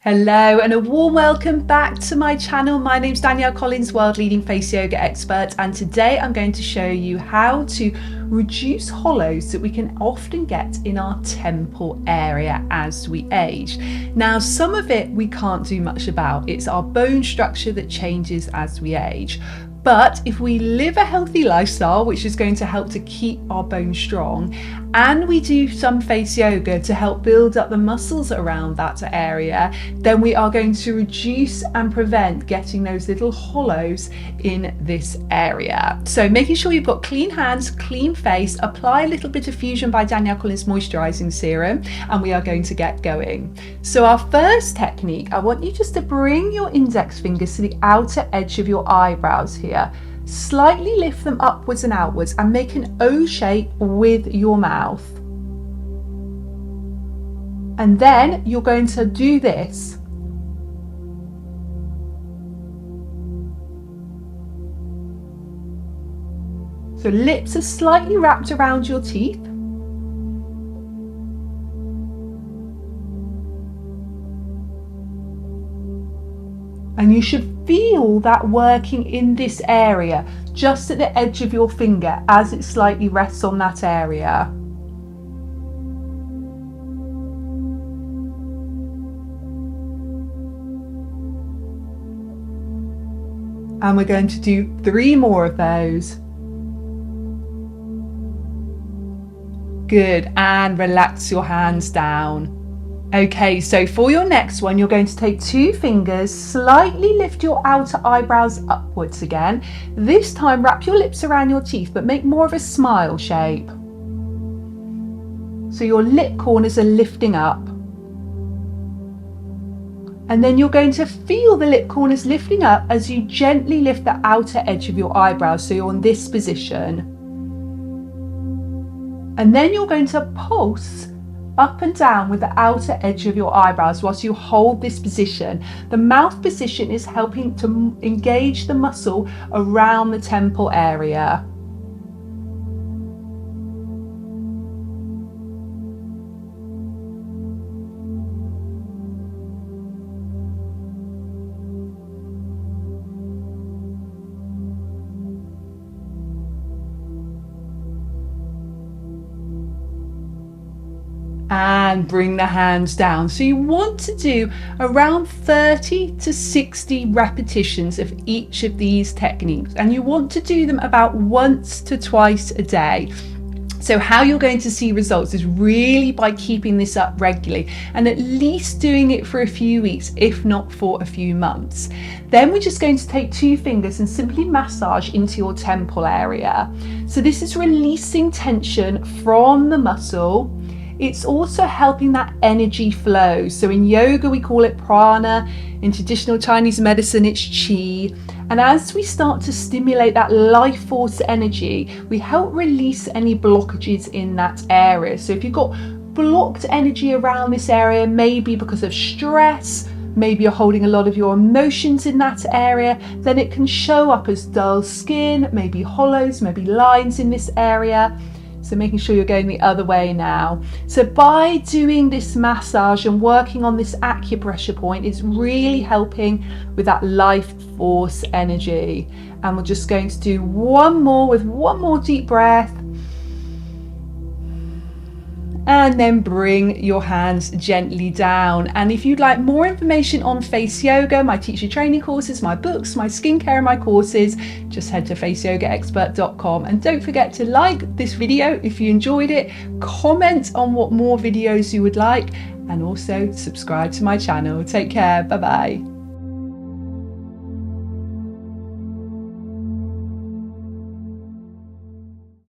Hello and a warm welcome back to my channel. My name's Danielle Collins, world leading face yoga expert, and today I'm going to show you how to reduce hollows that we can often get in our temple area as we age. Now, some of it we can't do much about. It's our bone structure that changes as we age. But if we live a healthy lifestyle, which is going to help to keep our bones strong, and we do some face yoga to help build up the muscles around that area, then we are going to reduce and prevent getting those little hollows in this area. So making sure you've got clean hands, clean face, apply a little bit of Fusion by Danielle Collins moisturizing serum, and we are going to get going. So our first technique, I want you just to bring your index fingers to the outer edge of your eyebrows here. Slightly lift them upwards and outwards and make an O shape with your mouth. And then you're going to do this. So lips are slightly wrapped around your teeth. And you should feel that working in this area, just at the edge of your finger as it slightly rests on that area. And we're going to do 3 more of those. Good, and relax your hands down. Okay, so for your next one, you're going to take 2 fingers, slightly lift your outer eyebrows upwards again. This time, wrap your lips around your teeth, but make more of a smile shape. So your lip corners are lifting up. And then you're going to feel the lip corners lifting up as you gently lift the outer edge of your eyebrows, so you're in this position. And then you're going to pulse up and down with the outer edge of your eyebrows whilst you hold this position. The mouth position is helping to engage the muscle around the temple area. And bring the hands down. So you want to do around 30 to 60 repetitions of each of these techniques, and you want to do them about once to twice a day. So how you're going to see results is really by keeping this up regularly and at least doing it for a few weeks, if not for a few months. Then we're just going to take 2 fingers and simply massage into your temple area. So this is releasing tension from the muscle. It's also helping that energy flow. So in yoga, we call it prana. In traditional Chinese medicine, it's qi. And as we start to stimulate that life force energy, we help release any blockages in that area. So if you've got blocked energy around this area, maybe because of stress, maybe you're holding a lot of your emotions in that area, then it can show up as dull skin, maybe hollows, maybe lines in this area. So making sure you're going the other way now. So by doing this massage and working on this acupressure point, it's really helping with that life force energy. And we're just going to do one more with one more deep breath. And then bring your hands gently down. And if you'd like more information on face yoga, my teacher training courses, my books, my skincare and my courses, just head to faceyogaexpert.com. And don't forget to like this video if you enjoyed it, comment on what more videos you would like, and also subscribe to my channel. Take care. Bye bye.